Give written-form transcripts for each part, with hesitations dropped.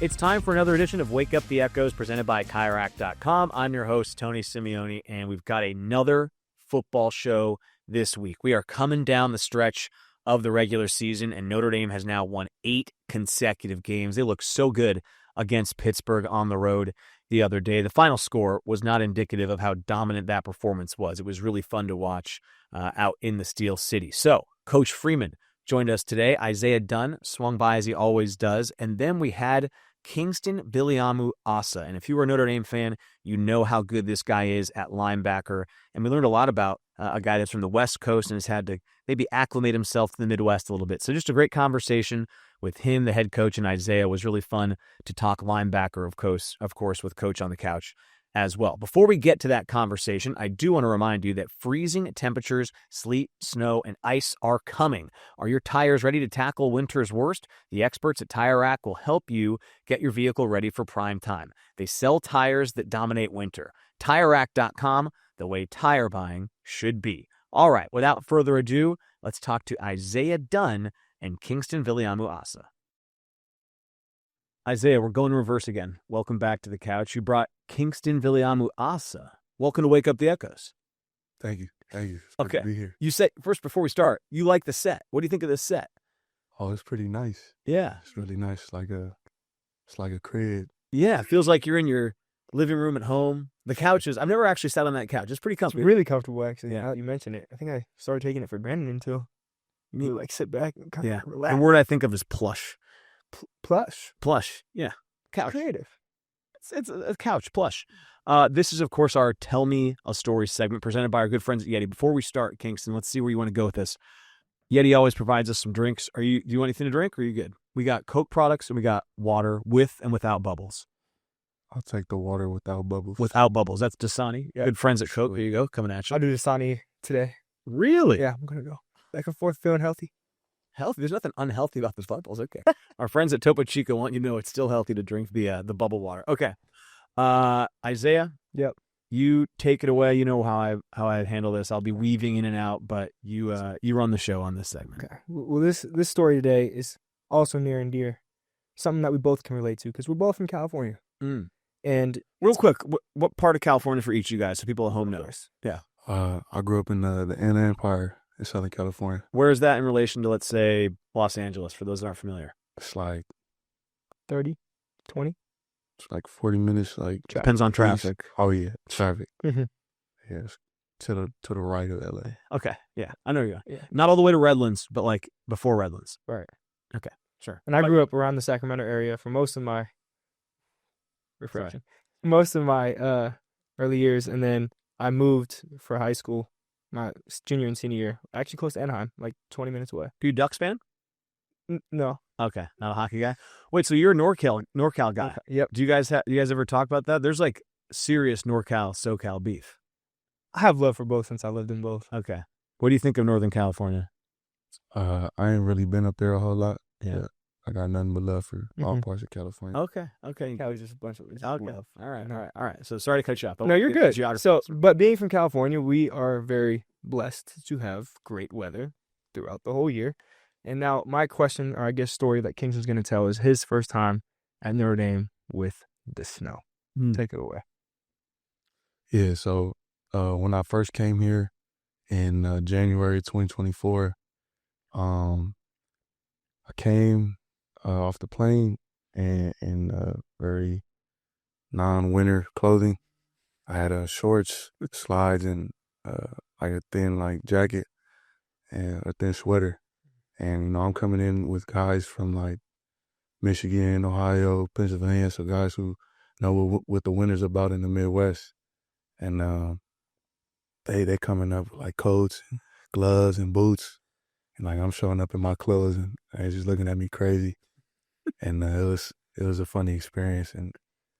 It's time for another edition of Wake Up the Echoes presented by Kayak.com. I'm your host, Tony Simeone, and we've got another football show this week. We are coming down the stretch of the regular season, and Notre Dame has now won 8 consecutive games. They look so good against Pittsburgh on the road the other day. The final score was not indicative of how dominant that performance was. It was really fun to watch out in the Steel City. So, Coach Freeman joined us today. Isaiah Dunn swung by as he always does. And then we had Kyngstonn Viliamu-Asa. And if you were a Notre Dame fan, you know how good this guy is at linebacker. And we learned a lot about a guy that's from the West Coast and has had to maybe acclimate himself to the Midwest a little bit. So just a great conversation with him, the head coach, and Isaiah. It was really fun to talk linebacker, of course, with Coach on the couch as well. Before we get to that conversation, I do want to remind you that freezing temperatures, sleet, snow, and ice are coming. Are your tires ready to tackle winter's worst? The experts at Tire Rack will help you get your vehicle ready for prime time. They sell tires that dominate winter. TireRack.com, the way tire buying should be. All right, without further ado, let's talk to Isaiah Dunn and Kyngstonn Viliamu-Asa. Isaiah, we're going in reverse again. Welcome back to the couch. You brought Kyngstonn Viliamu-Asa. Welcome to Wake Up the Echoes. Thank you. It's okay. good to be here. You said, first, before we start, you like the set. What do you think of this set? Oh, it's pretty nice. Yeah. It's really nice. It's like a crib. Yeah, it feels like you're in your living room at home. The couch is, I've never actually sat on that couch. It's pretty comfortable. It's really comfortable, actually. Yeah. Now that you mention it. I think I started taking it for granted until you like sit back and kind of relax. The word I think of is plush. Plush. Plush, yeah. Couch. Creative. It's a couch, plush. This is, of course, our Tell Me a Story segment presented by our good friends at Yeti. Before we start, Kyngstonn, let's see where you want to go with this. Yeti always provides us some drinks. Do you want anything to drink, or are you good? We got Coke products, and we got water with and without bubbles. I'll take the water without bubbles. Without bubbles. That's Dasani. Yeah. Good friends at Coke. There you go, coming at you. I'll do Dasani today. Really? Yeah, I'm going to go back and forth feeling healthy. Healthy? There's nothing unhealthy about the bubbles. Okay. Our friends at Topo Chico want you to know it's still healthy to drink the bubble water. Okay. Isaiah? Yep. You take it away. You know how I handle this. I'll be weaving in and out, but you run the show on this segment. Okay. Well, this story today is also near and dear. Something that we both can relate to because we're both from California. Mm. And real quick, what part of California for each of you guys so people at home know? Yeah. I grew up in the Inland Empire in Southern California. Where is that in relation to, let's say, Los Angeles, for those that aren't familiar? It's like 30, 20? It's like 40 minutes. Like depends on traffic. Oh yeah, traffic. Mm-hmm. Yeah, it's to the right of LA. Okay, yeah, I know you. Yeah. Not all the way to Redlands, but like before Redlands. Right. Okay, sure. And I grew up around the Sacramento area for most of my early years, and then I moved for high school, my junior and senior year, actually close to Anaheim, like 20 minutes away. Are you a Ducks fan? No. Okay, not a hockey guy. Wait, so you're a NorCal guy? Okay. Yep. Do you guys ever talk about that? There's like serious NorCal-SoCal beef. I have love for both since I lived in both. Okay. What do you think of Northern California? I ain't really been up there a whole lot. Yeah. I got nothing but love for all parts of California. Okay. Yeah, it was just a bunch of love. All right. So sorry to cut you off. No, you're good. Geography. So, but being from California, we are very blessed to have great weather throughout the whole year. And now my question, or I guess story that Kyngston's going to tell is his first time at Notre Dame with the snow. Take it away. Yeah, so when I first came here in January 2024, I came off the plane in very non-winter clothing. I had shorts, slides, and like a thin jacket and a thin sweater. And I'm coming in with guys from like Michigan, Ohio, Pennsylvania, so guys who know what the winter's about in the Midwest. And they coming up with like coats, and gloves, and boots. And like I'm showing up in my clothes, and they're just looking at me crazy. And it was a funny experience, and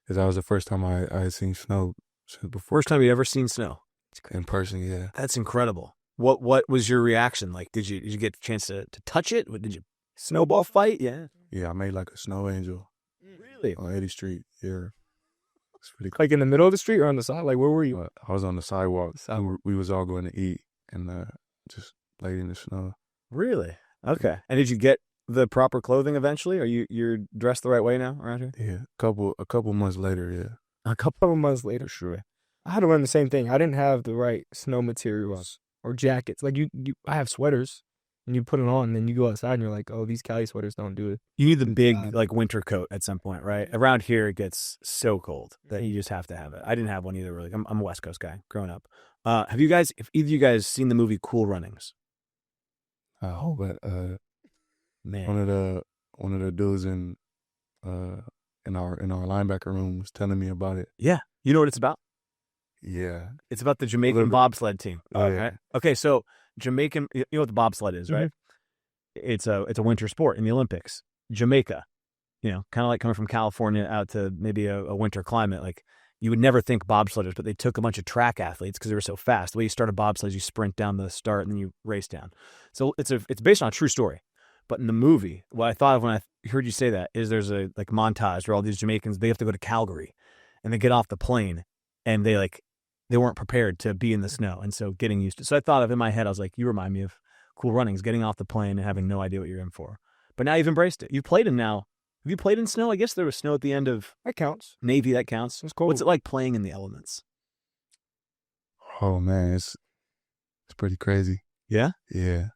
because that was the first time I had seen snow since before. First time you ever seen snow in person, yeah. That's incredible. What was your reaction? Like, did you get a chance to touch it? Did you snowball fight? Yeah. Yeah, I made like a snow angel. Really? On 80th Street. Yeah. It's pretty cool. Like in the middle of the street or on the side? Like where were you? I was on the sidewalk. We was all going to eat and just laid in the snow. Really? Okay. And did you get the proper clothing eventually? Are you're dressed the right way now around here? Yeah, a couple months later, yeah. A couple of months later, sure. I had to learn the same thing. I didn't have the right snow materials or jackets. Like I have sweaters, and you put it on, and then you go outside, and you're like, oh, these Cali sweaters don't do it. You need the big like winter coat at some point, right? Around here, it gets so cold that you just have to have it. I didn't have one either. Really, I'm a West Coast guy growing up. Have you guys, if either of you guys, seen the movie Cool Runnings? Oh, but Man, one of the dudes in our linebacker room was telling me about it. yeah, you know what it's about? Yeah, It's about the Jamaican bobsled team. Oh, yeah. Right? Okay, so Jamaican, you know what the bobsled is, right? It's a winter sport in the Olympics. Jamaica, kind of like coming from California out to maybe a winter climate. Like you would never think bobsledders, but they took a bunch of track athletes because they were so fast. The way you start a bobsled is you sprint down the start and then you race down. So it's based on a true story. But in the movie, what I thought of when I heard you say that is there's a like montage where all these Jamaicans, they have to go to Calgary and they get off the plane and they weren't prepared to be in the snow. And so getting used to it. So I thought of in my head, I was like, you remind me of Cool Runnings, getting off the plane and having no idea what you're in for. But now you've embraced it. You've played in now. Have you played in snow? I guess there was snow at the end of That counts. Navy. That counts. It's cold. What's it like playing in the elements? Oh man, it's pretty crazy. Yeah? Yeah.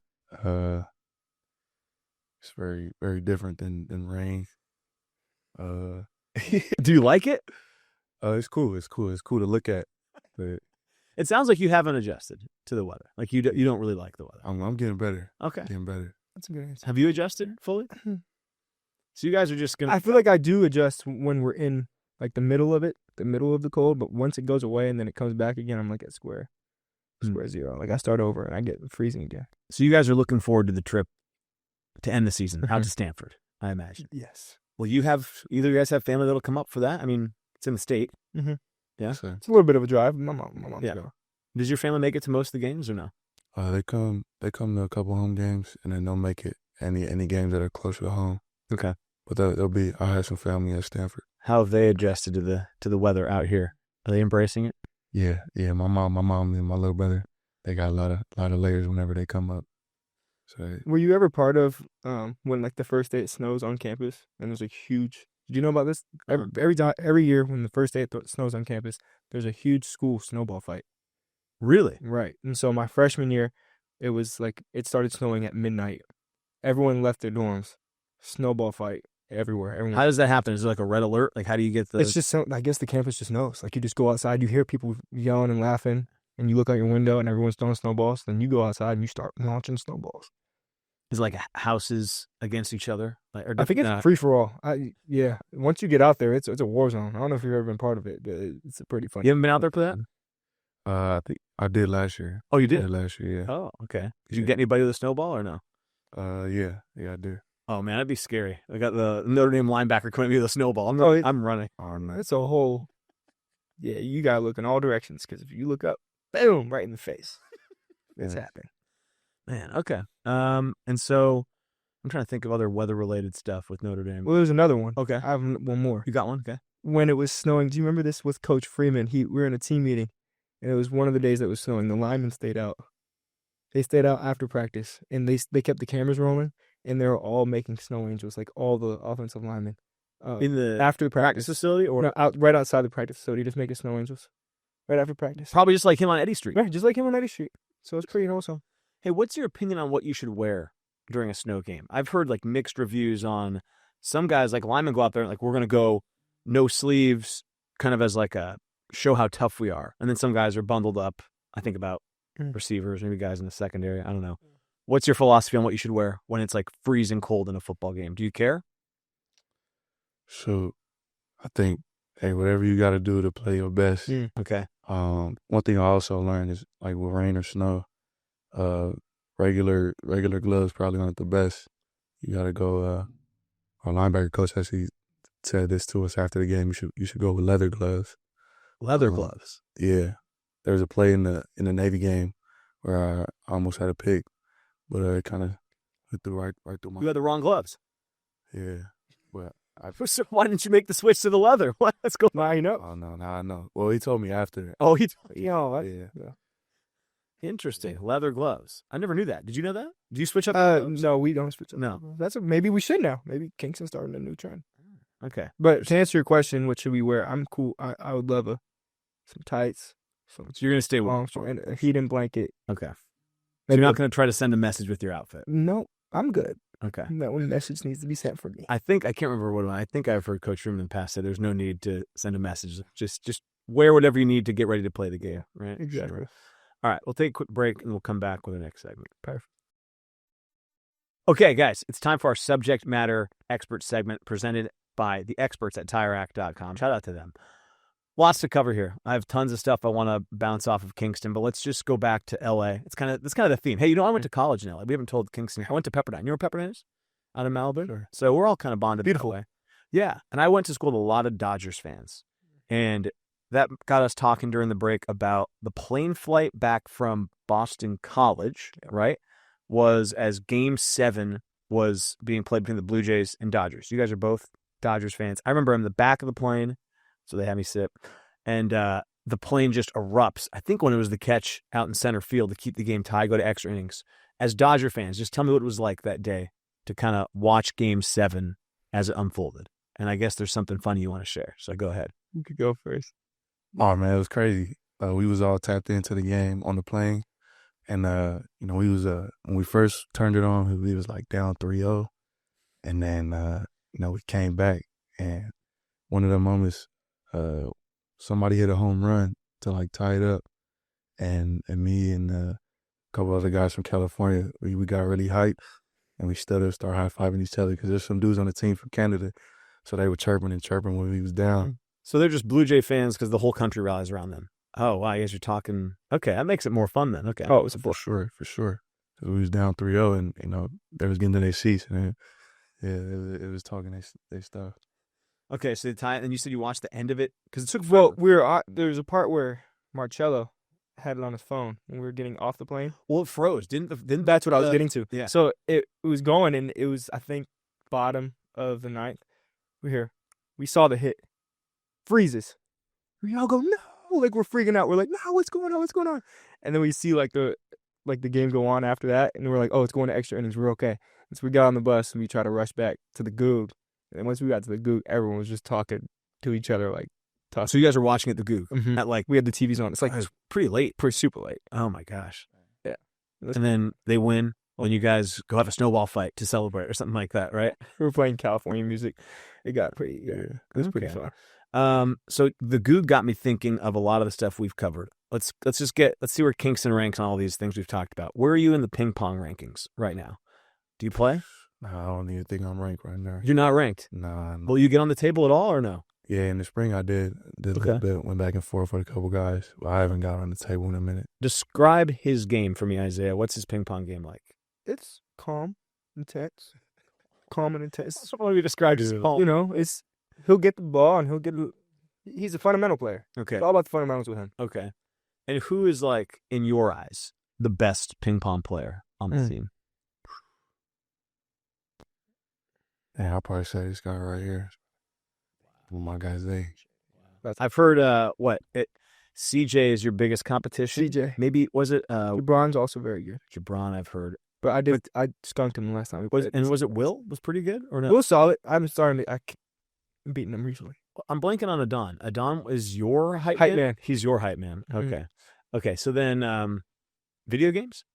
It's very, very different than rain. Do you like it? It's cool. It's cool to look at. But It sounds like you haven't adjusted to the weather. Like you don't really like the weather. I'm getting better. Okay. Getting better. That's a good answer. Have you adjusted fully? So you guys are just gonna. I feel like I do adjust when we're in like the middle of it, the middle of the cold. But once it goes away and then it comes back again, I'm like at square zero. Like I start over and I get freezing again. So you guys are looking forward to the trip to end the season out to Stanford, I imagine. Yes. Will you have either of you guys have family that'll come up for that? I mean, it's in the state. Mm-hmm. Yeah. So, It's a little bit of a drive. My mom's Yeah. going. Does your family make it to most of the games or no? they come to a couple home games and then they'll make it any games that are closer to home. Okay. But I have some family at Stanford. How have they adjusted to the weather out here? Are they embracing it? Yeah. My mom and my little brother, they got a lot of layers whenever they come up. So Were you ever part of when like the first day it snows on campus and there's a huge? Did you know about this? Every year when the first day it snows on campus, there's a huge school snowball fight. Really? Right. And so my freshman year, it was like it started snowing at midnight. Everyone left their dorms. Snowball fight everywhere. Everyone. How does that happen? Is it like a red alert? Like how do you get the? It's just I guess the campus just knows. Like you just go outside, you hear people yelling and laughing, and you look out your window and everyone's throwing snowballs. Then you go outside and you start launching snowballs. Is it like houses against each other? Like, or I think it's free for all. Yeah. Once you get out there, it's a war zone. I don't know if you've ever been part of it, but it's a pretty fun. You haven't been out there for that? I think I did last year. Oh, you I did? did last year, yeah. Oh, okay. Did you get anybody with a snowball or no? Yeah, I did. Oh man, that'd be scary. I got the Notre Dame linebacker coming at me with a snowball. I'm running. Oh no. It's a whole. Yeah, you gotta look in all directions because if you look up, boom, right in the face. It's happening. Man, okay. And so I'm trying to think of other weather-related stuff with Notre Dame. Well, there's another one. Okay. I have one more. You got one? Okay. When it was snowing, do you remember this with Coach Freeman? We were in a team meeting, and it was one of the days that was snowing. The linemen stayed out. They stayed out after practice, and they kept the cameras rolling, and they were all making snow angels, like all the offensive linemen. In the after the practice facility or no, right outside the practice facility, just making snow angels right after practice. probably just like him on Eddy Street. Right, just like him on Eddy Street. So it's pretty awesome. Hey, what's your opinion on what you should wear during a snow game? I've heard like mixed reviews on some guys, like linemen go out there and like, we're going to go no sleeves kind of as like a show how tough we are. And then some guys are bundled up. I think about receivers, maybe guys in the secondary. I don't know. What's your philosophy on what you should wear when it's like freezing cold in a football game? Do you care? So I think, hey, whatever you got to do to play your best. Okay. One thing I also learned is like with rain or snow, regular gloves probably aren't the best. You got to go. Our linebacker coach actually said this to us after the game. You should go with leather gloves. Leather gloves. Yeah, there was a play in the Navy game where I almost had a pick, but it kind of went through right through my. You had the wrong gloves. Yeah, well. So why didn't you make the switch to the leather? Let's go. Now you know. Oh no, now I know. Well, he told me after. Oh, he. Yeah. Yeah. Interesting. Leather gloves. I never knew that. Did you know that? Do you switch up? No, we don't switch up. No. Maybe we should now. Maybe Kyngstonn starting a new trend. Okay. But to answer your question, what should we wear? I'm cool. I would love some tights. So you're going to stay with and a heating blanket. Okay. So you're not going to try to send a message with your outfit? No, I'm good. Okay. That one message needs to be sent for me. I can't remember what one. I think I've heard Coach Freeman in the past say there's no need to send a message. Just wear whatever you need to get ready to play the game, right? Exactly. Sure. All right, we'll take a quick break and we'll come back with the next segment. Perfect. Okay, guys, it's time for our subject matter expert segment presented by the experts at TireRack.com. Shout out to them. Lots to cover here. I have tons of stuff I want to bounce off of Kyngstonn, but let's just go back to LA. That's kind of the theme. Hey, I went to college in LA. We haven't told Kyngstonn. I went to Pepperdine. You know where Pepperdine is? Out in Malibu. Sure. So we're all kind of bonded. Beautiful. That way. Yeah, and I went to school with a lot of Dodgers fans, and that got us talking during the break about the plane flight back from Boston College, right? Was as Game 7 was being played between the Blue Jays and Dodgers. You guys are both Dodgers fans. I remember I'm in the back of the plane, so they had me sit, and the plane just erupts. I think when it was the catch out in center field to keep the game tied, go to extra innings. As Dodger fans, just tell me what it was like that day to kind of watch Game 7 as it unfolded. And I guess there's something funny you want to share, so go ahead. You could go first. Oh man, it was crazy. We was all tapped into the game on the plane, and we was when we first turned it on, we was like down 3-0, and then we came back, and one of the moments, somebody hit a home run to like tie it up, and me and a couple other guys from California, we got really hyped, and we stood up, started high-fiving each other because there's some dudes on the team from Canada, so they were chirping when we was down. So they're just Blue Jay fans because the whole country rallies around them. Oh, wow, you guys are talking. Okay, that makes it more fun then. Okay. Oh, it was for sure. Because we was down 3-0, and they was getting to their seats, and it was talking their stuff. Okay, so the time, and you said you watched the end of it because it took. Well, there was a part where Marcello had it on his phone when we were getting off the plane. Well, it froze. Didn't That's what I was getting to. Yeah. So it was going, and it was, I think, bottom of the ninth. We saw the hit. Freezes. We all go, no, like we're freaking out. We're like, no, what's going on? And then we see like the game go on after that, and we're like, oh, it's going to extra innings. We're okay. And so we got on the bus and we tried to rush back to the Goog. And once we got to the Goog, everyone was just talking to each other like tough. So you guys are watching at the Goog. Mm-hmm. At like we had the TVs on. It's like it was pretty late, super late. Oh my gosh. Yeah. And then they win. When you guys go have a snowball fight to celebrate or something like that, right? We were playing California music. It got pretty. It was pretty fun. So the Goog got me thinking of a lot of the stuff we've covered. Let's see where Kyngstonn ranks on all these things we've talked about. Where are you in the ping pong rankings right now? Do you play? No, I don't even think I'm ranked right now. You're not ranked? Nah. Will you get on the table at all or no? Yeah, in the spring I did a little bit, went back and forth with a couple guys. But I haven't got on the table in a minute. Describe his game for me, Isaiah. What's his ping pong game like? It's calm, intense. That's what we described as calm. He'll get the ball and he's a fundamental player. Okay. It's all about the fundamentals with him. Okay. And who is, like, in your eyes, the best ping pong player on the team? Yeah, I'll probably say this guy right here. With my guy's age. I've heard, CJ is your biggest competition? CJ. Maybe, was it? Jabron's also very good. Jabron, I've heard. But I skunked him the last time. Was it Will? Was pretty good or no? Will's solid. I'm beating him recently. I'm blanking on Adon. Adon is your hype man? He's your hype man. Okay. Mm-hmm. Okay. So then, video games?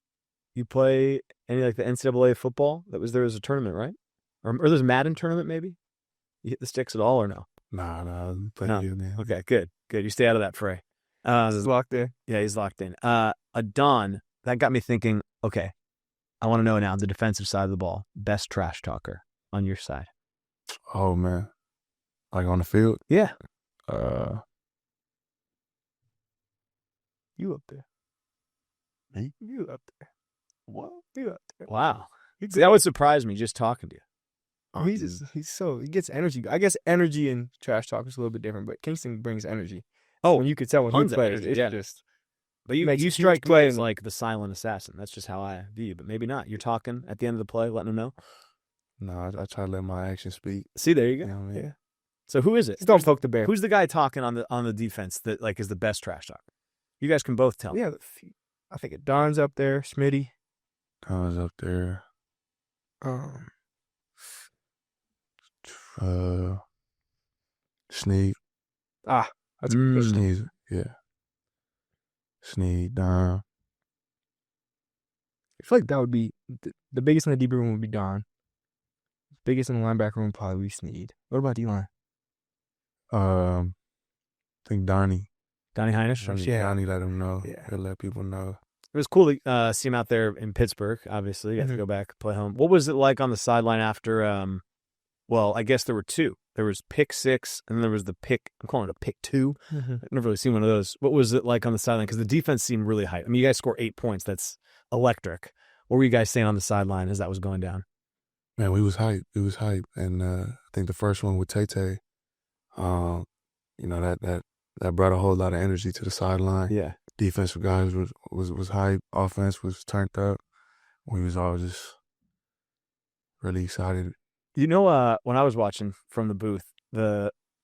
You play any like the NCAA football? There was a tournament, right? Or there's a Madden tournament maybe? You hit the sticks at all or no? Nah. Okay, good. You stay out of that fray. He's locked in. Yeah, he's locked in. Adon, that got me thinking, okay, I want to know now, the defensive side of the ball, best trash talker on your side. Oh, man. Like on the field? Yeah. You up there. Me? You up there. What? You up there. Wow. See, that would surprise me just talking to you. Oh, he gets energy. I guess energy and trash talk is a little bit different, but Kyngstonn brings energy. Oh, when you could tell when he plays, it's just. But you strike me as like the silent assassin. That's just how I view you, but maybe not. You're talking at the end of the play, letting them know. No, I try to let my actions speak. See, there you go. You know what I mean? Yeah. So who is it? Just don't poke the bear. Who's the guy talking on the defense that like is the best trash talker? You guys can both tell. Yeah, I think Don's up there. Smitty. Don's up there. Sneed. That's a good one. Sneed. Yeah. Sneed, Don. I feel like that would be the biggest in the DB room would be Don. Biggest in the linebacker room would probably be Sneed. What about D-line? I think Donnie. Donnie Heinisch? Donnie let him know. Yeah. He'll let people know. It was cool to see him out there in Pittsburgh, obviously. You got to go back, play home. What was it like on the sideline after, well, I guess there were two. There was pick 6, and then there was the pick, I'm calling it a pick 2. I've never really seen one of those. What was it like on the sideline? Because the defense seemed really hyped. I mean, you guys score 8 points. That's electric. What were you guys saying on the sideline as that was going down? Man, we was hyped. It was hyped. And I think the first one with Tay-Tay, that brought a whole lot of energy to the sideline. Yeah. Defensive guys was hyped. Offense was turned up. We was all just really excited. You know, when I was watching from the booth,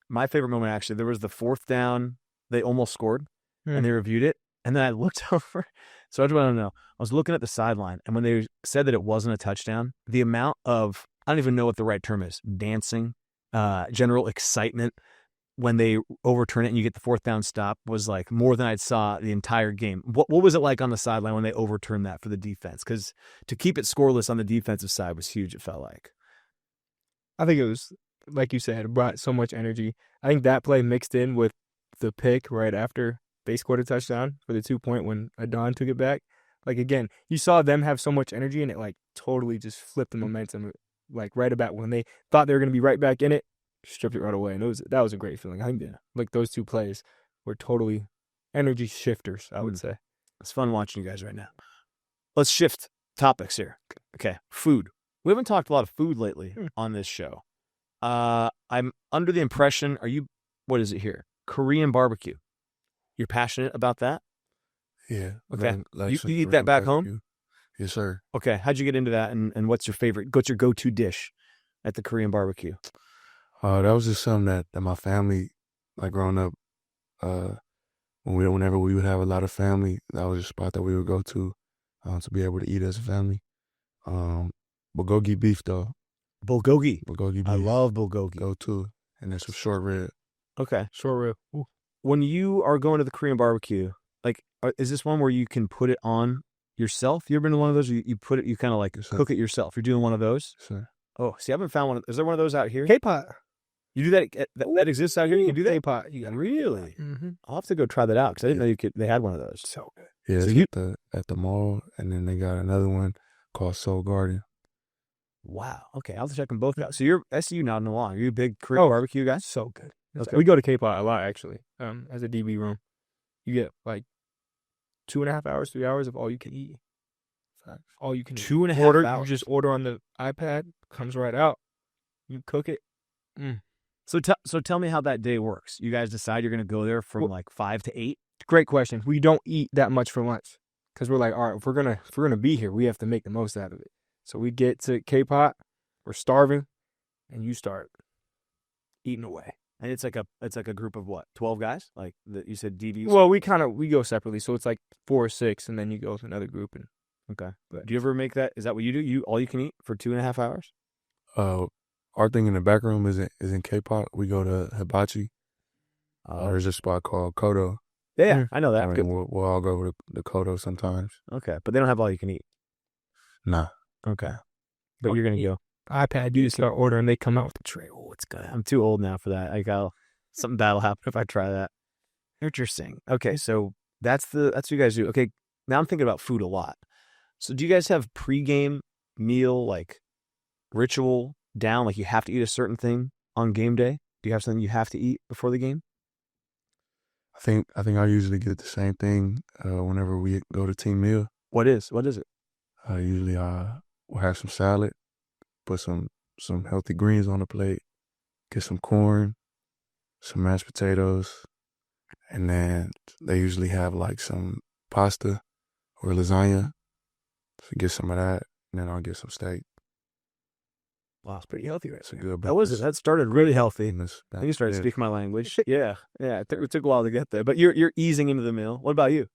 my favorite moment actually, there was the 4th down. They almost scored, and they reviewed it. And then I looked over. So I just want to know. I was looking at the sideline, and when they said that it wasn't a touchdown, the amount of, I don't even know what the right term is, dancing, general excitement when they overturn it and you get the 4th down stop was like more than I saw the entire game. What was it like on the sideline when they overturned that for the defense? Because to keep it scoreless on the defensive side was huge, it felt like. I think it was, like you said, it brought so much energy. I think that play mixed in with the pick right after they scored a touchdown for the 2-point when Adon took it back. Like, again, you saw them have so much energy, and it, like, totally just flipped the momentum. Like, right about when they thought they were going to be right back in it, stripped it right away. And that was a great feeling. I think, like, those 2 plays were totally energy shifters, I would say. It's fun watching you guys right now. Let's shift topics here. Okay, food. We haven't talked a lot of food lately on this show. I'm under the impression, what is it here? Korean barbecue. You're passionate about that? Yeah. Okay. You eat that back home? Yes, sir. Okay. How'd you get into that, and what's your go-to dish at the Korean barbecue? That was just something that my family, like growing up, whenever we would have a lot of family, that was a spot that we would go to be able to eat as a family. Bulgogi beef, though. Bulgogi. Bulgogi beef. I love bulgogi. Go to, and there's some short rib. Okay. Short rib. Ooh. When you are going to the Korean barbecue, like, is this one where you can put it on yourself? You ever been to one of those? You put it, you kind of like cook it yourself. You're doing one of those? Sure. Oh, see, I haven't found one. Is there one of those out here? K-pot. You do that? That exists out here? You can do that? K-pot. Really? Mm-hmm. I'll have to go try that out because I didn't know they had one of those. So good. Yeah, So it's at the mall, and then they got another one called Soul Garden. Wow. Okay, I'll have to check them both out. So you're SU now in along. Are you a big Korean barbecue guy? So good. Okay. We go to K-pot a lot, actually, as a DB room. You get like 2.5 hours, 3 hours of all you can eat. All you can 2.5 hours. You just order on the iPad, comes right out. You cook it. So tell me how that day works. You guys decide you're going to go there from like 5 to 8? Great question. We don't eat that much for lunch because we're like, all right, if we're gonna be here, we have to make the most out of it. So we get to K-pot, we're starving, and you start eating away. And it's like a group of what? 12 guys? Like you said DVs? Well, we go separately, so it's like 4 or 6, and then you go to another group. And okay. But do you ever make that? Is that what you do? You all you can eat for 2.5 hours? Our thing in the back room is in K-pot. We go to Hibachi. There's a spot called Kodo. Yeah, I know that. I mean, we'll all go to the Kodo sometimes. Okay, but they don't have all you can eat. Nah. Okay. But you're going to go. iPad, you just start ordering, they come out with the tray. Oh, it's good. I'm too old now for that. Something bad will happen if I try that. Interesting. Okay, so that's what you guys do. Okay, now I'm thinking about food a lot. So do you guys have pregame meal, like, ritual down? Like, you have to eat a certain thing on game day? Do you have something you have to eat before the game? I think I usually get the same thing whenever we go to team meal. What is it? Usually we'll have some salad, put some healthy greens on the plate, get some corn, some mashed potatoes, and then they usually have like some pasta or lasagna. So get some of that, and then I'll get some steak. Wow, it's pretty healthy, right? It's a good breakfast. That started really healthy. Then you started speaking my language. Yeah. It took a while to get there, but you're easing into the meal. What about you?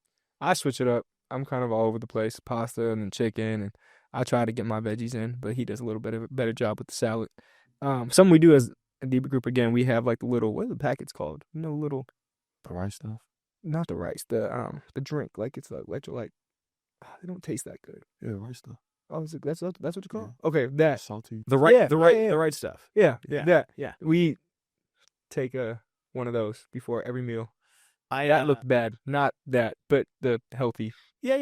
I switch it up. I'm kind of all over the place. Pasta and then chicken, and I try to get my veggies in, but he does a little bit of a better job with the salad. Something we do as a DB group again, we have like the little, what are the packets called? Little, The rice stuff. not the rice, the drink, like it's like electrolyte. They don't taste that good. Yeah, rice stuff. Oh, that's what you call it? Okay, that. Salty. The right, Yeah, the right, yeah, yeah. the right stuff. Yeah, Yeah, that. yeah. We take one of those before every meal. I That looked bad. Not that, but the healthy. Yeah.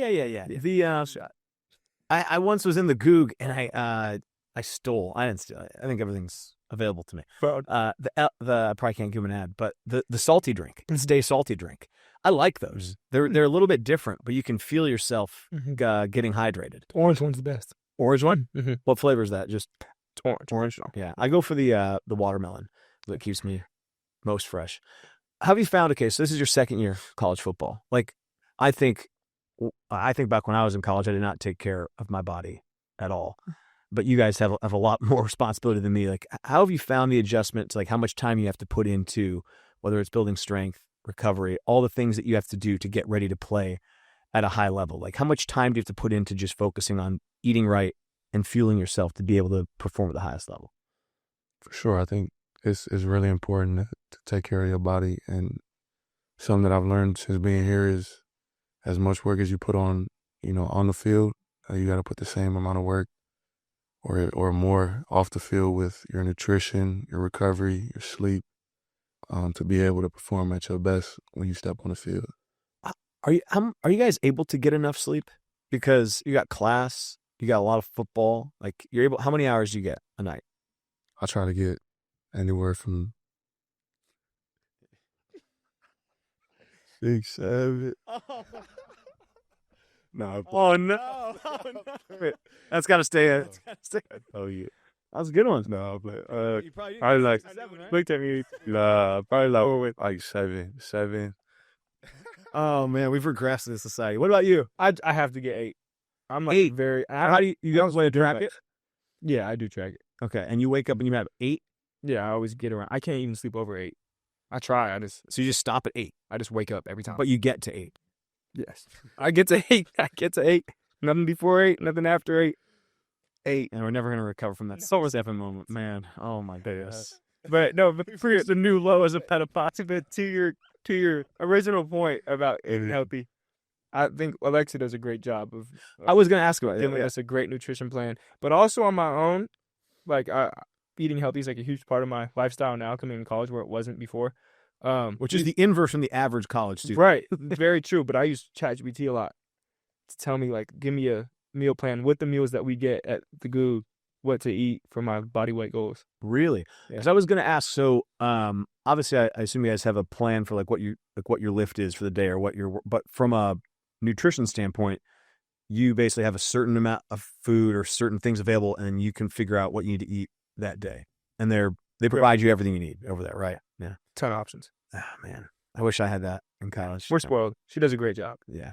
I once was in the Goog and I stole. I didn't steal. I think everything's available to me. I probably can't give an ad, but the salty drink, Stay Salty drink. I like those. They're a little bit different, but you can feel yourself getting hydrated. The orange one's the best. Orange one? Mm-hmm. What flavor is that? Just It's orange. orange. Yeah, I go for the watermelon. That keeps me most fresh. Have you found? Okay, so this is your second year of college football. Like, I think back when I was in college, I did not take care of my body at all. But you guys have a lot more responsibility than me. Like, how have you found the adjustment to like how much time you have to put into whether it's building strength, recovery, all the things that you have to do to get ready to play at a high level? Like, how much time do you have to put into just focusing on eating right and fueling yourself to be able to perform at the highest level? For sure, I think it's really important to take care of your body, and something that I've learned since being here is as much work as you put on, on the field, you got to put the same amount of work or more off the field with your nutrition, your recovery, your sleep, to be able to perform at your best when you step on the field. Are you guys able to get enough sleep? Because you got class, you got a lot of football. Like, you're able. How many hours do you get a night? I try to get anywhere from 6, 7. No. Oh no! That's got to stay. Oh yeah. That was a good one. No, but I like 7, right? looked at me. Probably like 7. Oh man, we've regressed in this society. What about you? I have to get 8. I'm like 8? very. How do you guys want to track it? Yeah, I do track it. Okay, and you wake up and you have 8. Yeah, I always get around. I can't even sleep over 8. I try. So you just stop at 8, I just wake up every time. but you get to 8. yes, I get to 8. I get to 8. Nothing before 8. Nothing after 8. 8. And we're never going to recover from that solar seven moment, man. Oh my goodness. But no, but for the new low as a pedophile. But to your original point about eating healthy, I think Alexa does a great job of. I was going to ask about it. Giving us a great nutrition plan, but also on my own, like eating healthy is like a huge part of my lifestyle now. Coming in college where it wasn't before, Which is the inverse from the average college student. right? Very true. But I use ChatGPT a lot to tell me, like, give me a meal plan with the meals that we get at the Goo, what to eat for my body weight goals. Really? Yeah. Because I was going to ask. So, obviously, I assume you guys have a plan for like what your lift is for the day or but from a nutrition standpoint, you basically have a certain amount of food or certain things available, and you can figure out what you need to eat that day. And they provide you everything you need over there, right? Yeah. Ton of options. Ah, man, I wish I had that in college. We're spoiled. She does a great job. Yeah.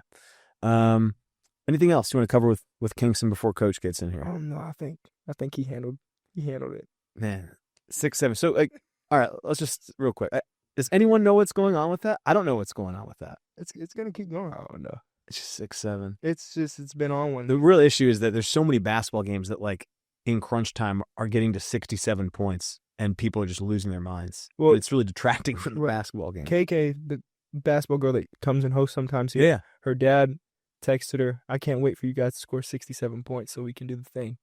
Anything else you want to cover with Kyngstonn before Coach gets in here? No, I think he handled it. Man, 6, 7. So, like, all right, let's just real quick. Does anyone know what's going on with that? I don't know what's going on with that. It's gonna keep going. I don't know. It's just 6, 7. It's been on one. The real issue is that there's so many basketball games that, like, in crunch time are getting to 67 points, and people are just losing their minds. Well, it's really detracting from the basketball game. KK, the basketball girl that comes and hosts sometimes here. Yeah. Her dad texted her, "I can't wait for you guys to score 67 points so we can do the thing."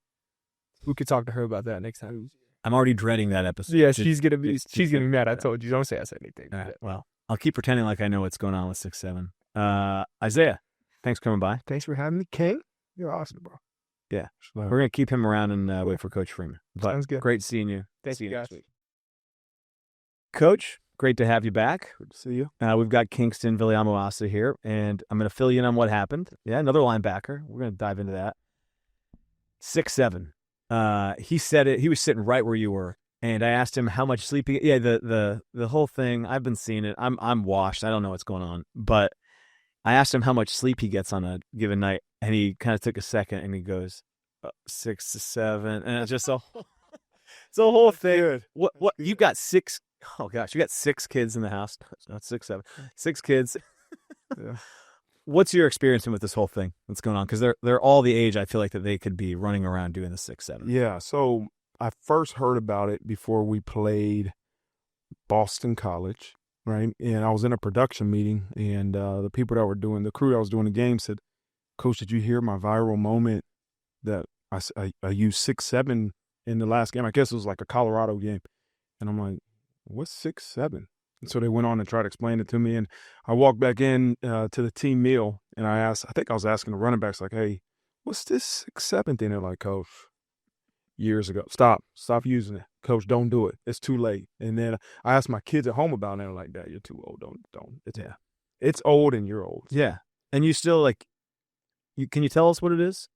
We could talk to her about that next time. I'm already dreading that episode. Yeah, she's gonna be mad. I told you, don't say I said anything. All right, well, I'll keep pretending like I know what's going on with 6, 7. Isaiah, thanks for coming by. Thanks for having me, King. You're awesome, bro. Yeah, we're gonna keep him around and wait for Coach Freeman. But sounds good. Great seeing you. Thank you, guys. Next week. Coach, great to have you back. Good to see you. We've got Kyngstonn Viliamu-Asa here, and I'm going to fill you in on what happened. Yeah, another linebacker. We're going to dive into that. 6, 7. He said it. He was sitting right where you were, and I asked him how much sleep he. Yeah, the whole thing. I've been seeing it. I'm washed. I don't know what's going on, but I asked him how much sleep he gets on a given night, and he kind of took a second, and he goes 6 to 7, and it's just a whole thing. Good. What you got 6? Oh gosh, you got 6 kids in the house. Not 6, 7. 6 kids. Yeah. what's your experience with this whole thing that's going on? Because they're all the age I feel like that they could be running around doing the 6-7. Yeah, so I first heard about it before we played Boston College, right? And I was in a production meeting, and the crew that was doing the game said, "Coach, did you hear my viral moment that I used 6-7 in the last game? I guess it was like a Colorado game." And I'm like, "What's 6-7?" And so they went on and tried to explain it to me. And I walked back in to the team meal, and I think I was asking the running backs, like, "Hey, what's this 6-7 thing?" They're like, "Coach, years ago, stop using it. Coach, don't do it. It's too late." And then I asked my kids at home about it, and they're like, "Dad, you're too old. Don't. It's old, and you're old." Yeah. And you still, like, can you tell us what it is?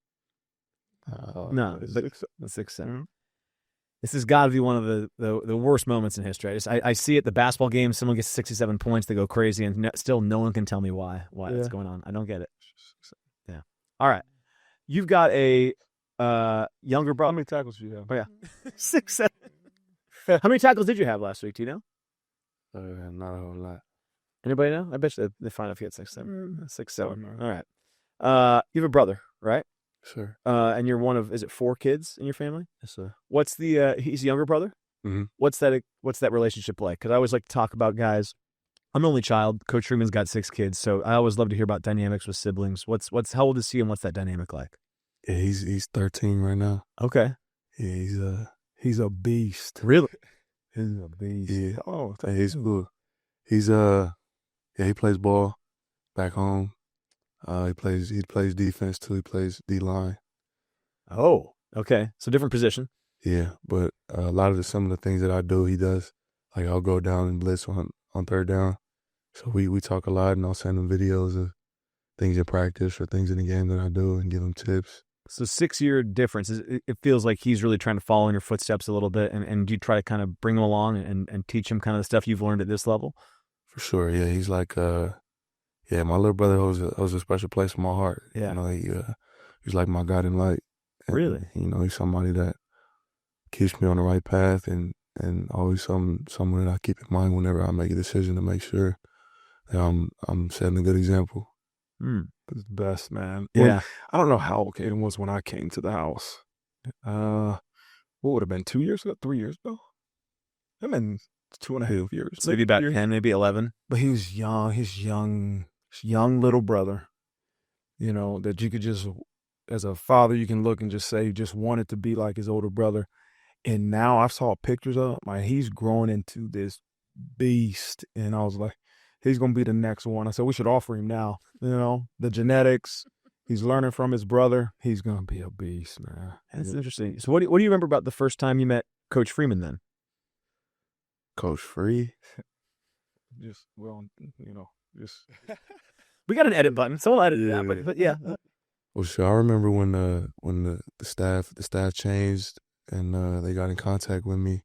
No, it's the 6-7. 6-7. This has got to be one of the worst moments in history. I see it, the basketball game, someone gets 67 points, they go crazy, and still no one can tell me why that's going on. I don't get it. Yeah. All right. You've got a younger brother. How many tackles do you have? Oh, yeah. 6-7. How many tackles did you have last week? Do you know? Not a whole lot. Anybody know? I bet you they find out if you had 6-7. 6-7. All right. You have a brother, right? Sure. And you're one of, is it 4 kids in your family? Yes, sir. What's he's a younger brother? Mm-hmm. What's that relationship like? Because I always like to talk about guys. I'm an only child. Coach Freeman's got 6 kids, so I always love to hear about dynamics with siblings. How old is he, and what's that dynamic like? Yeah, he's 13 right now. Okay. Yeah, he's a beast. Really? He's a beast. Yeah. Oh, he's cool. He plays ball back home. He plays defense too. He plays D-line. Oh, okay. So different position. Yeah, but a lot of some of the things that I do, he does. Like, I'll go down and blitz on third down. So we talk a lot, and I'll send him videos of things in practice or things in the game that I do and give him tips. So 6-year difference. It feels like he's really trying to follow in your footsteps a little bit, and you try to kind of bring him along and teach him kind of the stuff you've learned at this level? For sure, yeah. He's like, my little brother holds a special place in my heart. Yeah. You know, he's like my guiding light. And, really? You know, he's somebody that keeps me on the right path and always someone that I keep in mind whenever I make a decision to make sure that I'm setting a good example. It's the best, man. Yeah. I don't know how old Caden was when I came to the house. What would have been 2 years ago, 3 years ago? I mean, 2.5 years. So maybe about 10, maybe 11. But he was young. His young little brother, you know, that you could just, as a father, you can look and just say, just wanted to be like his older brother. And now I saw pictures of him. Like, he's growing into this beast. And I was like, he's going to be the next one. I said, we should offer him now. You know, the genetics. He's learning from his brother. He's going to be a beast, man. That's interesting. So what do you remember about the first time you met Coach Freeman then? Coach Free? We got an edit button. Someone edited that, but yeah. Well, sure. I remember when the staff changed and they got in contact with me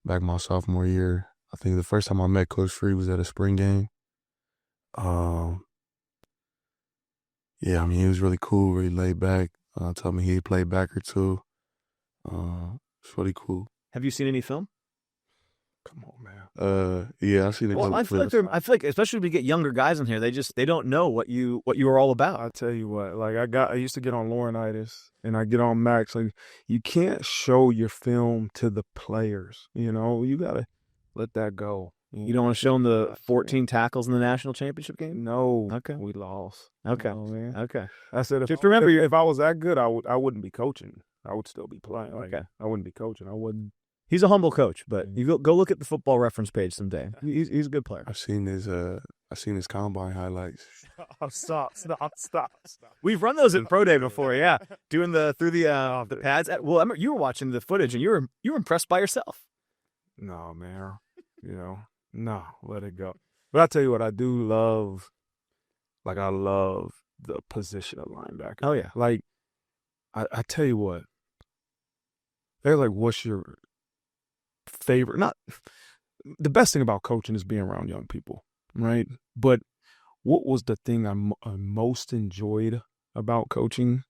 back my sophomore year. I think the first time I met Coach Free was at a spring game. Yeah, I mean, he was really cool, really laid back. Told me he played backer too. It's really cool. Have you seen any film? Come on, man. Yeah, I've seen it. Well, I feel like especially when we get younger guys in here, they don't know what you are all about. I tell you what, like I used to get on Laurinaitis and I get on Max. Like, you can't show your film to the players. You know, you gotta let that go. You don't want to show them the 14 tackles in the national championship game? No. Okay. We lost. Okay. You know, man. Okay. I said, Just remember, if I was that good, I wouldn't be coaching. I would still be playing. Like, okay. I wouldn't be coaching. I wouldn't. He's a humble coach, but you go look at the Football Reference page someday. He's a good player. I've seen his combine highlights. Stop. We've run those in Pro Day before, yeah. Doing through the pads. Well, I remember you were watching the footage and you were impressed by yourself. No, man. You know, no, let it go. But I tell you what, I do love. Like, I love the position of linebacker. Oh yeah. Like, I tell you what. They're like, what's your favorite? Not the best thing about coaching is being around young people, right? But what was the thing I most enjoyed about coaching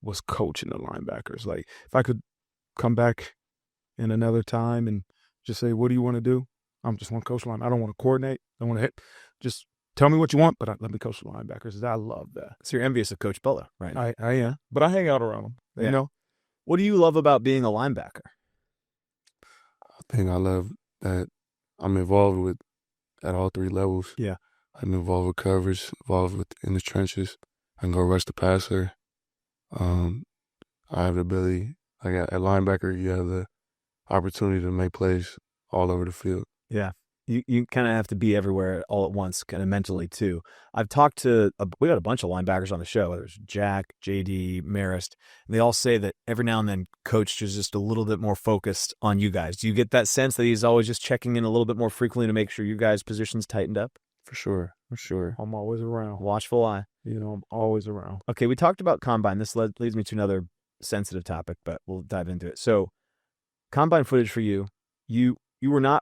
was coaching the linebackers. Like, if I could come back in another time and just say, what do you want to do? I just want to coach line. I don't want to coordinate. I want to hit. Just tell me what you want, but let me coach the linebackers. I love that. So you're envious of Coach Butler, right? I am, but I hang out around them. Yeah. You know, What do you love about being a linebacker? I think I love that I'm involved with at all three levels. Yeah. I'm involved with coverage, involved with in the trenches. I can go rush the passer. I have the ability, like at linebacker, you have the opportunity to make plays all over the field. Yeah. You kind of have to be everywhere all at once, kind of mentally too. I've talked to, we got a bunch of linebackers on the show, whether it's Jack, JD, Marist, and they all say that every now and then Coach is just a little bit more focused on you guys. Do you get that sense that he's always just checking in a little bit more frequently to make sure you guys' positions tightened up? For sure. I'm always around. Watchful eye. You know, I'm always around. Okay, we talked about Combine. This leads me to another sensitive topic, but we'll dive into it. So, Combine footage for you, you were not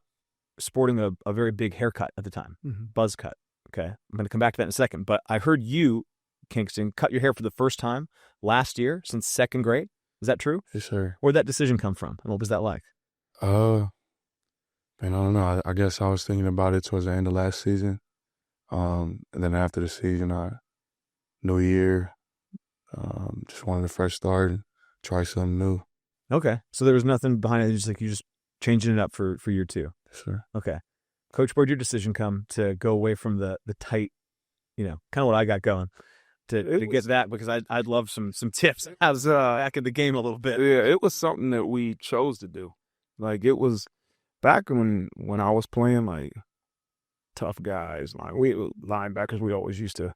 sporting a very big haircut at the time, buzz cut. Okay, I'm going to come back to that in a second. But I heard you, Kyngstonn, cut your hair for the first time last year since second grade. Is that true? Yes, sir. Where'd that decision come from, and what was that like? Man, I don't know. I guess I was thinking about it towards the end of last season. And then after the season, new year, just wanted a fresh start and try something new. Okay, so there was nothing behind it. You just changing it up for year two. Yes, sir. Okay, Coach, where'd your decision come to go away from the tight, kind of what I got going, to get that? Because I'd love some tips. I was back in the game a little bit. Yeah, it was something that we chose to do. Like, it was back when I was playing, like, tough guys, like we linebackers, we always used to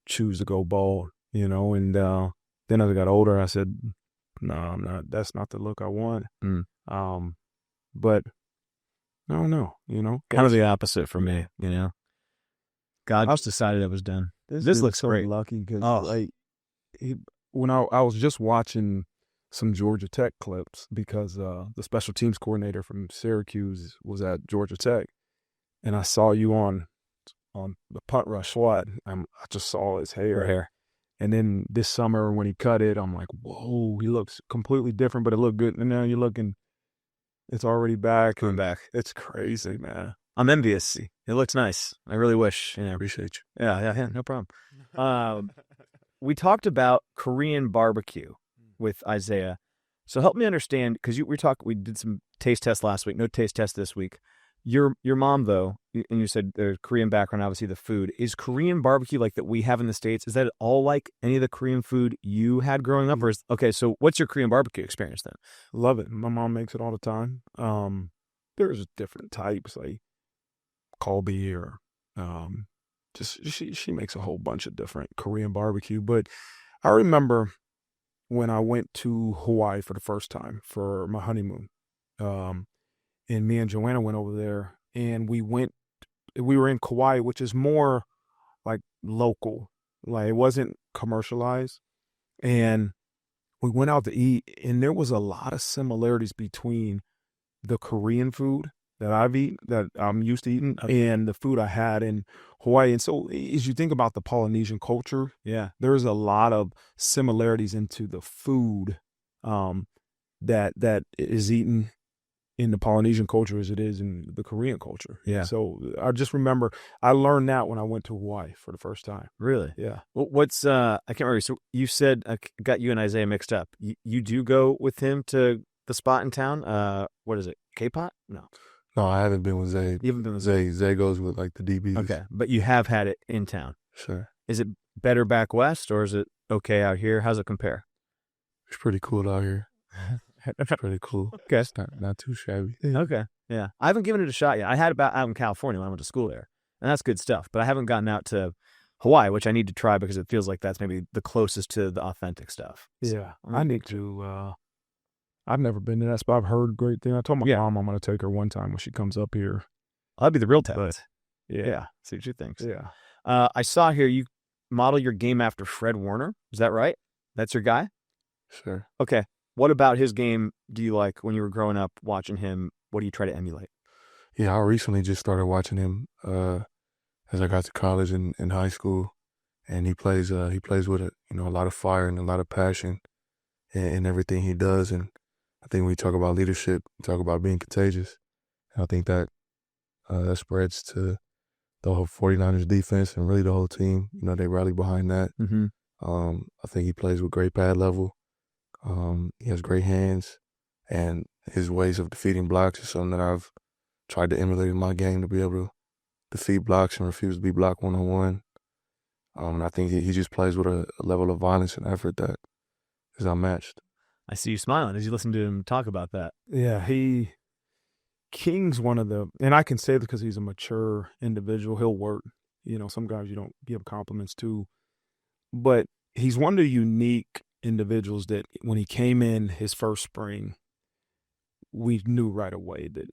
choose to go bald, and then as I got older, I said, no, I'm not, that's not the look I want. But I don't know, Kind of the opposite for me, God just decided it was done. This looks so great. lucky because when I was just watching some Georgia Tech clips because the special teams coordinator from Syracuse was at Georgia Tech, and I saw you on the punt rush squad. I just saw his hair. And then this summer when he cut it, I'm like, whoa, he looks completely different, but it looked good. And now you're looking, it's already back. Coming back. It's crazy, man. I'm envious. It looks nice. I really wish. I appreciate you. Yeah, no problem. We talked about Korean BBQ with Isaiah. So help me understand, because we did some taste tests last week. No taste test this week. Your mom, though, and you said there's Korean background, obviously the food. Is Korean barbecue like that we have in the States? Is that all like any of the Korean food you had growing up? Okay, so what's your Korean barbecue experience then? Love it. My mom makes it all the time. There's different types, like Colby or just she makes a whole bunch of different Korean barbecue. But I remember when I went to Hawaii for the first time for my honeymoon. And me and Joanna went over there, and we were in Kauai, which is more like local, like it wasn't commercialized. And we went out to eat, and there was a lot of similarities between the Korean food that I'm used to eating and the food I had in Hawaii. And so as you think about the Polynesian culture, there's a lot of similarities into the food that is eaten in the Polynesian culture as it is in the Korean culture. Yeah. So I just remember I learned that when I went to Hawaii for the first time. Really? Yeah. Well, what's I can't remember. So you said I got you and Isaiah mixed up. You do go with him to the spot in town? What is it? K-Pot? No, I haven't been with Zay. You haven't been with Zay. Zay goes with like the DBs. Okay, but you have had it in town. Sure. Is it better back west or is it okay out here? How's it compare? It's pretty cool out here. It's pretty cool. Okay. It's not too shabby. Okay. Yeah. I haven't given it a shot yet. I had about out in California when I went to school there, and that's good stuff. But I haven't gotten out to Hawaii, which I need to try because it feels like that's maybe the closest to the authentic stuff. Yeah. I need to. I've never been to that spot. I've heard great things. I told my mom I'm going to take her one time when she comes up here. That'd be the real test. But, yeah. See what she thinks. Yeah. I saw here you model your game after Fred Warner. Is that right? That's your guy? Sure. Okay. What about his game do you like when you were growing up watching him? What do you try to emulate? Yeah, I recently just started watching him as I got to college and high school, and he plays with a lot of fire and a lot of passion in everything he does. And I think when we talk about leadership, we talk about being contagious. And I think that that spreads to the whole 49ers defense and really the whole team. You know, they rally behind that. Mm-hmm. I think he plays with great pad level. He has great hands, and his ways of defeating blocks is something that I've tried to emulate in my game to be able to defeat blocks and refuse to be blocked one-on-one. And I think he just plays with a level of violence and effort that is unmatched. I see you smiling as you listen to him talk about that. Yeah, King's one of the, and I can say this because he's a mature individual. He'll work. You know, some guys you don't give compliments to, but he's one of the unique individuals that when he came in his first spring, we knew right away that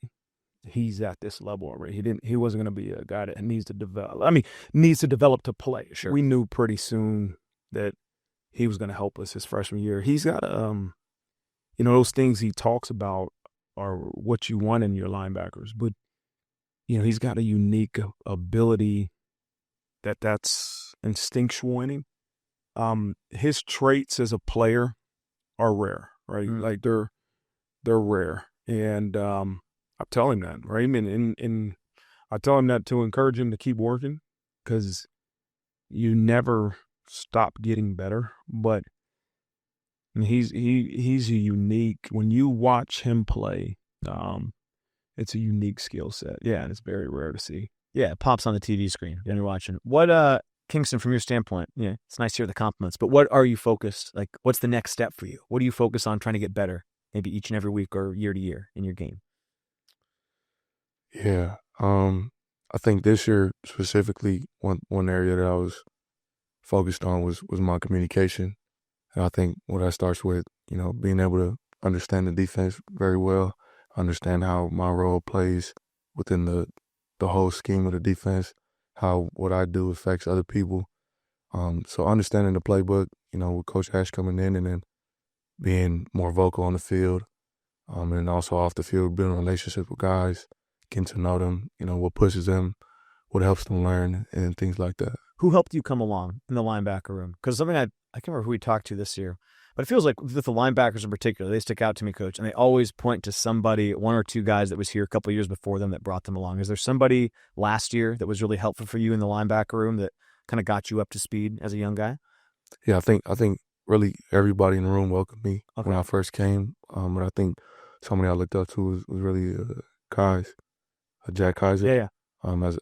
he's at this level already. He wasn't going to be a guy that needs to develop to play. Sure. We knew pretty soon that he was going to help us his freshman year. He's got, those things he talks about are what you want in your linebackers, but he's got a unique ability that's instinctual in him. His traits as a player are rare, right? Mm. Like they're rare, and I tell him that, right? And I tell him that to encourage him to keep working, because you never stop getting better. But he's a unique. When you watch him play, it's a unique skill set. Yeah, and it's very rare to see. Yeah, it pops on the TV screen when you're watching. What, Kyngstonn, from your standpoint, it's nice to hear the compliments, but what are you focused? Like, what's the next step for you? What do you focus on trying to get better, maybe each and every week or year to year in your game? Yeah, I think this year specifically, one area that I was focused on was my communication, and I think what that starts with, being able to understand the defense very well, understand how my role plays within the whole scheme of the defense, how what I do affects other people. So understanding the playbook, with Coach Ash coming in and then being more vocal on the field, and also off the field, building relationships with guys, getting to know them, what pushes them, what helps them learn, and things like that. Who helped you come along in the linebacker room? Because something I can't remember who we talked to this year, but it feels like with the linebackers in particular, they stick out to me, Coach, and they always point to somebody, one or two guys that was here a couple of years before them that brought them along. Is there somebody last year that was really helpful for you in the linebacker room that kind of got you up to speed as a young guy? Yeah, I think really everybody in the room welcomed me when I first came. But I think somebody I looked up to was really Jack Kaiser. Yeah.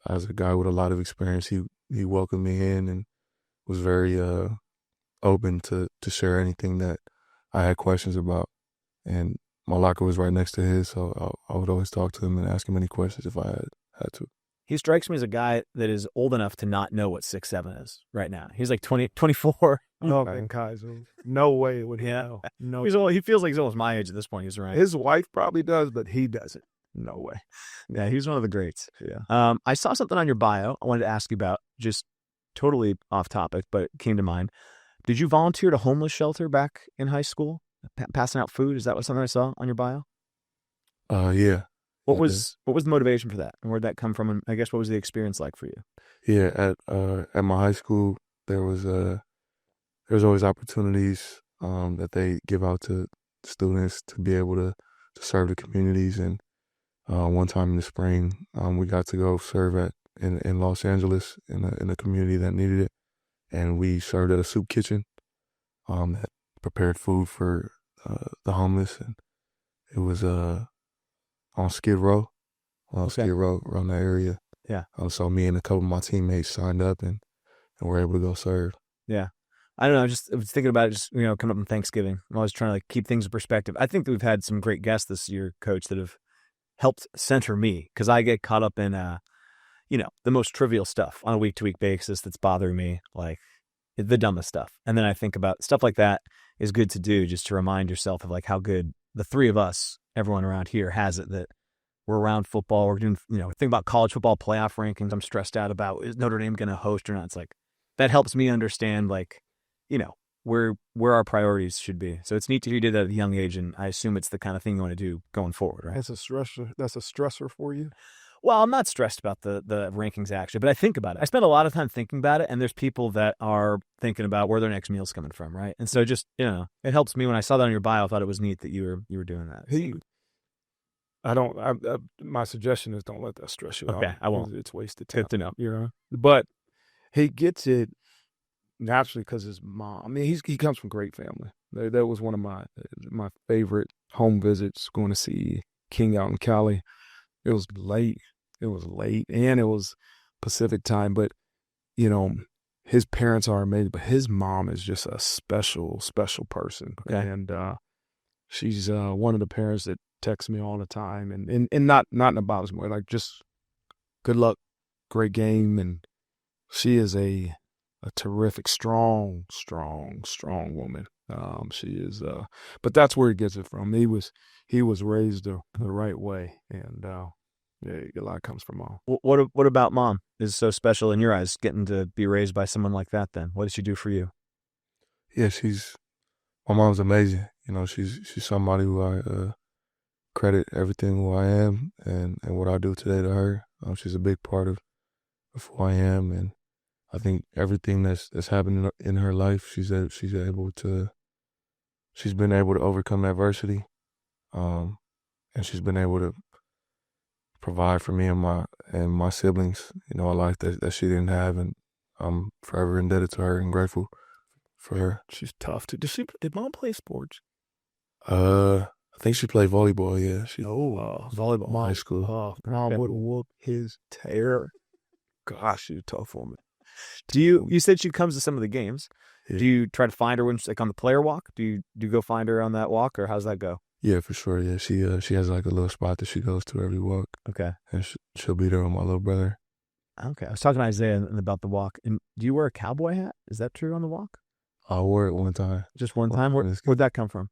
As a guy with a lot of experience, he welcomed me in and was very open to share anything that I had questions about. And my locker was right next to his, so I would always talk to him and ask him any questions if I had to. He strikes me as a guy that is old enough to not know what 6'7" is right now. He's like 24. Okay, Kaiser. No way would he know. No. He feels like he's almost my age at this point. He's right. His wife probably does, but he doesn't. No way. Yeah, he's one of the greats. Yeah. I saw something on your bio I wanted to ask you about, just totally off topic, but it came to mind. Did you volunteer at a homeless shelter back in high school, passing out food? Is that something I saw on your bio? Yeah. What was the motivation for that, and where'd that come from? And I guess what was the experience like for you? Yeah, at my high school, there was always opportunities that they give out to students to be able to serve the communities. And one time in the spring, we got to go serve in Los Angeles in a community that needed it, and we served at a soup kitchen that prepared food for the homeless, and it was on Skid Row, around that area. Yeah. So me and a couple of my teammates signed up and were able to go serve. Yeah. I don't know. I was thinking about it just, coming up on Thanksgiving. I'm always trying to keep things in perspective. I think that we've had some great guests this year, Coach, that have helped center me, because I get caught up in, the most trivial stuff on a week-to-week basis that's bothering me, like the dumbest stuff. And then I think about stuff like that is good to do, just to remind yourself of like how good the three of us, everyone around here, has it, that we're around football. We're doing, think about college football playoff rankings. I'm stressed out about, is Notre Dame going to host or not? It's like, that helps me understand, like, where our priorities should be. So it's neat to hear you did that at a young age, and I assume it's the kind of thing you want to do going forward, right? That's a stressor for you? Well, I'm not stressed about the rankings, actually, but I think about it. I spend a lot of time thinking about it, and there's people that are thinking about where their next meal's coming from, right? And so just, it helps me. When I saw that on your bio, I thought it was neat that you were doing that. I don't. My suggestion is don't let that stress you out. Okay, I won't. It's wasted time. Good to know. You know, but he gets it naturally because his mom. I mean, he comes from great family. That was one of my favorite home visits. Going to see King out in Cali. It was late. And it was Pacific time. But you know, his parents are amazing. But his mom is just a special person. Okay. And she's one of the parents that texts me all the time, and not in a bothersome way, like just good luck, great game, and she is a terrific, strong woman. She is, but that's where he gets it from. He was raised the right way, and a lot comes from mom. What about mom is so special in your eyes? Getting to be raised by someone like that. Then what did she do for you? Yeah, my mom's amazing. You know, she's somebody who I credit everything who I am and what I do today to her. She's a big part of who I am, and I think everything that's happened in her life, she's been able to overcome adversity, and she's been able to provide for me and my siblings, you know, a life that she didn't have, and I'm forever indebted to her and grateful for her. She's tough too. Did mom play sports? I think she played volleyball. Yeah, Volleyball. High school. Mom would whoop his tail. Gosh, she's a tough woman. You said she comes to some of the games. Yeah. Do you try to find her when she's like on the player walk? Do you go find her on that walk, or how's that go? Yeah, for sure. Yeah, she has like a little spot that she goes to every walk. Okay. And she'll be there with my little brother. Okay. I was talking to Isaiah about the walk. And do you wear a cowboy hat? Is that true on the walk? I wore it one time. Just one time? Where'd that come from?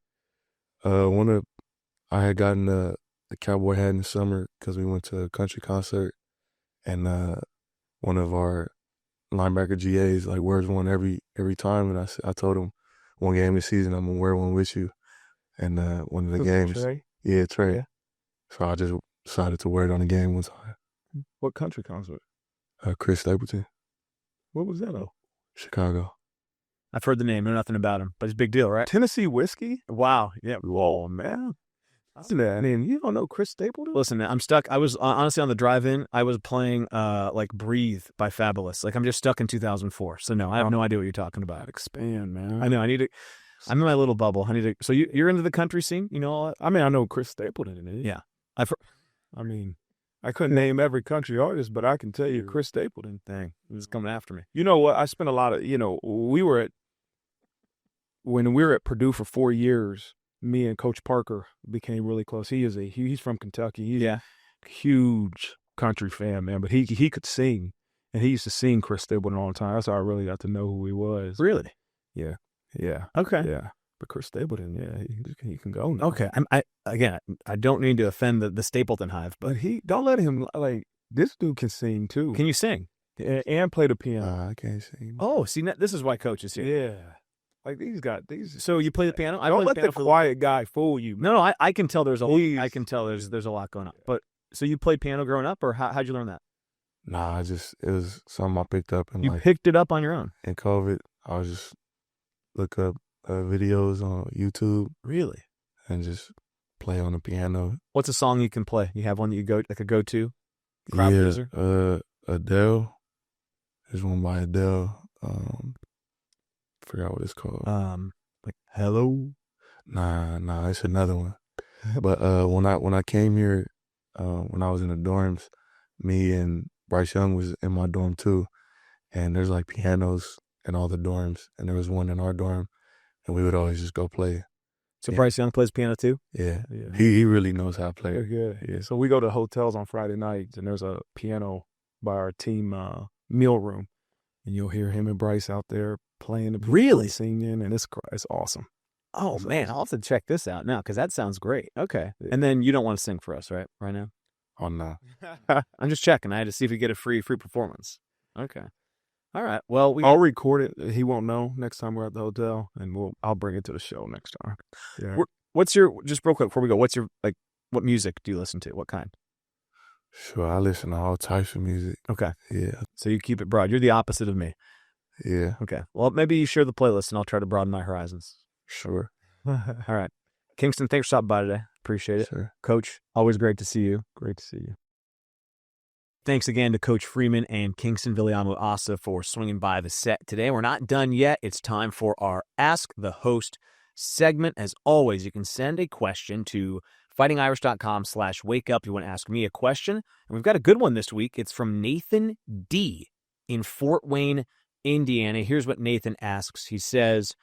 I had gotten a cowboy hat in the summer because we went to a country concert, and one of our linebacker GAs like wears one every time, and I told him one game this season I'm gonna wear one with you, and one of the games, Trey? yeah, Trey. Yeah. So I just decided to wear it on the game one time. What country concert? Chris Stapleton, What was that? Chicago. I've heard the name, know nothing about him, but it's a big deal, right? Tennessee whiskey? Wow. Yeah. Whoa, man. I mean, you don't know Chris Stapleton? Listen, man, I'm stuck. I was honestly on the drive-in. I was playing like "Breathe" by Fabulous. Like I'm just stuck in 2004. So no, I have no idea what you're talking about. Expand, man. I know. I need to. I'm in my little bubble. I need to. So you're into the country scene? You know all that? I mean, I know Chris Stapleton is. Yeah. I mean, I couldn't name every country artist, but I can tell you Chris Stapleton. Dang, it's coming after me. You know what? I spent a lot of, when we were at Purdue for 4 years, me and Coach Parker became really close. He's from Kentucky. He's a huge country fan, man, but he could sing, and he used to sing Chris Stapleton all the time. That's how I really got to know who he was. Really? Yeah. Okay. Yeah. But Chris Stapleton, he can go now. Okay. I don't need to offend the Stapleton hive, but But don't let him, like, this dude can sing too. can you sing? And play the piano. I can't sing. Oh, see, this is why Coach is here. Yeah. Like these. So you play the piano? I Don't play let piano the for quiet guy fool you. No, I can tell there's a Please. I can tell there's a lot going on. But so you played piano growing up, or how'd you learn that? Nah, it was something I picked up You picked it up on your own. in COVID. I was just look up videos on YouTube Really? and just play on the piano. What's a song you can play? You have one that you go like a go-to? Crowd pleaser? Adele. There's one by Adele. Forgot what it's called. Like Hello. Nah, it's another one. But when I came here, when I was in the dorms, me and Bryce Young was in my dorm too, and there's like pianos in all the dorms, and there was one in our dorm, and we would always just go play. So Yeah. Bryce Young plays piano too? Yeah, Yeah. he really knows how to play. Yeah. So we go to hotels on Friday nights, and there's a piano by our team meal room, and you'll hear him and Bryce out there playing the piano, Really? singing, and it's awesome. Oh So- man, I'll have to check this out now because that sounds great. Okay. And then you don't want to sing for us, right now? Oh no, I'm just checking. I had to see if we get a free performance. Okay. All right. Well, I'll record it. He won't know next time we're at the hotel, and I'll bring it to the show next time. Yeah. what's your, just real quick before we go, what's your, like, what music do you listen to? What kind? sure. I listen to all types of music. Okay. Yeah, So you keep it broad. You're the opposite of me. yeah, Okay. Well, maybe you share the playlist and I'll try to broaden my horizons. sure. All right. Kyngstonn, thanks for stopping by today. Appreciate it. Sure. Coach, always great to see you. Great to see you. Thanks again to Coach Freeman and Kyngstonn Viliamu-Asa for swinging by the set today. We're not done yet. It's time for our Ask the Host segment. As always, you can send a question to fightingirish.com/wakeup. You want to ask me a question. And we've got a good one this week. It's from Nathan D. in Fort Wayne, Indiana. Here's what Nathan asks. He says,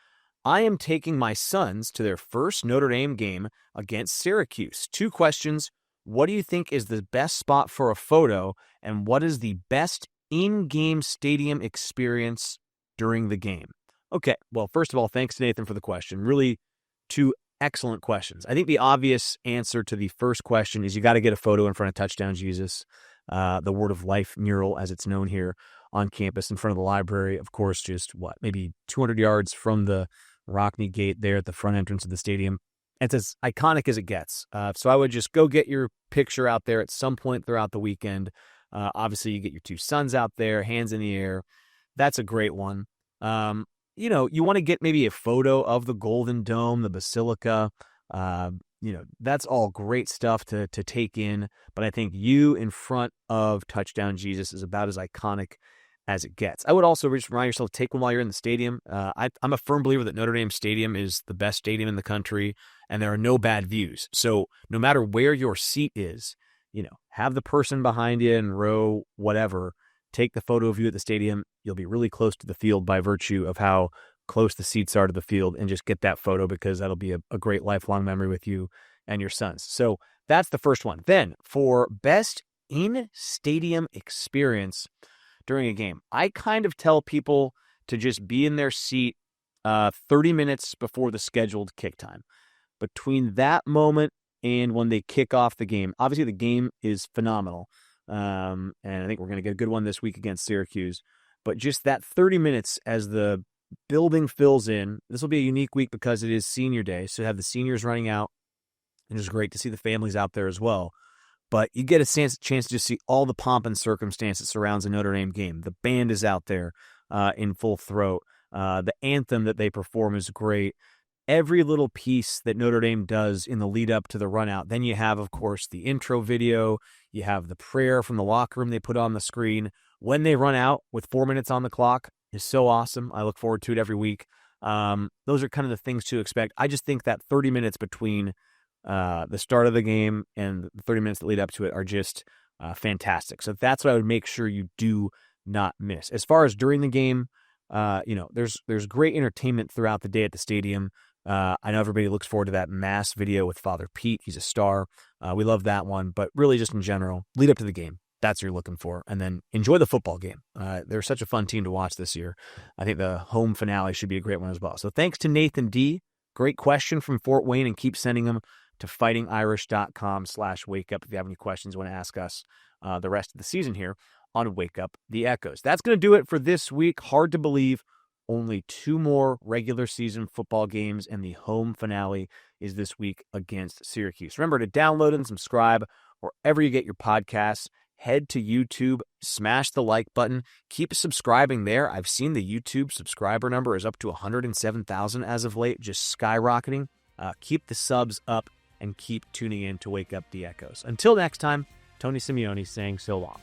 I am taking my sons to their first Notre Dame game against Syracuse. 2 questions. What do you think is the best spot for a photo, and what is the best in-game stadium experience during the game? Okay, well, first of all, thanks to Nathan for the question. Really 2 excellent questions. I think the obvious answer to the first question is you got to get a photo in front of Touchdown Jesus, the Word of Life mural, as it's known here on campus in front of the library. Of course, just maybe 200 yards from the Rockney Gate there at the front entrance of the stadium. It's as iconic as it gets. So I would just go get your picture out there at some point throughout the weekend. Obviously, you get your 2 sons out there, hands in the air. That's a great one. You want to get maybe a photo of the Golden Dome, the Basilica. That's all great stuff to take in. But I think you in front of Touchdown Jesus is about as iconic as it gets. I would also just remind yourself to take one while you're in the stadium. I'm a firm believer that Notre Dame Stadium is the best stadium in the country, and there are no bad views. So no matter where your seat is, have the person behind you in row whatever, take the photo of you at the stadium. You'll be really close to the field by virtue of how close the seats are to the field, and just get that photo because that'll be a great lifelong memory with you and your sons. So that's the first one. Then for best in-stadium experience during a game, I kind of tell people to just be in their seat 30 minutes before the scheduled kick time. Between that moment and when they kick off the game, obviously the game is phenomenal. And I think we're going to get a good one this week against Syracuse. But just that 30 minutes as the building fills in, this will be a unique week because it is senior day. So have the seniors running out, and it's great to see the families out there as well. But you get a chance to just see all the pomp and circumstance that surrounds a Notre Dame game. The band is out there in full throat. The anthem that they perform is great. Every little piece that Notre Dame does in the lead up to the run out. Then you have, of course, the intro video. You have the prayer from the locker room they put on the screen. When they run out with 4 minutes on the clock is so awesome. I look forward to it every week. Those are kind of the things to expect. I just think that 30 minutes between the start of the game and the 30 minutes that lead up to it are just fantastic. So that's what I would make sure you do not miss. As far as during the game, there's great entertainment throughout the day at the stadium. I know everybody looks forward to that mass video with Father Pete. He's a star. We love that one. But really just in general, lead up to the game. That's what you're looking for. And then enjoy the football game. They're such a fun team to watch this year. I think the home finale should be a great one as well. So thanks to Nathan D. Great question from Fort Wayne, and keep sending them to fightingirish.com/wakeup if you have any questions you want to ask us the rest of the season here on Wake Up the Echoes. That's going to do it for this week. Hard to believe, only 2 more regular season football games, and the home finale is this week against Syracuse. Remember to download and subscribe wherever you get your podcasts. Head to YouTube, smash the like button, keep subscribing there. I've seen the YouTube subscriber number is up to 107,000 as of late, just skyrocketing. Keep the subs up and keep tuning in to Wake Up the Echoes. Until next time, Tony Simeone saying so long.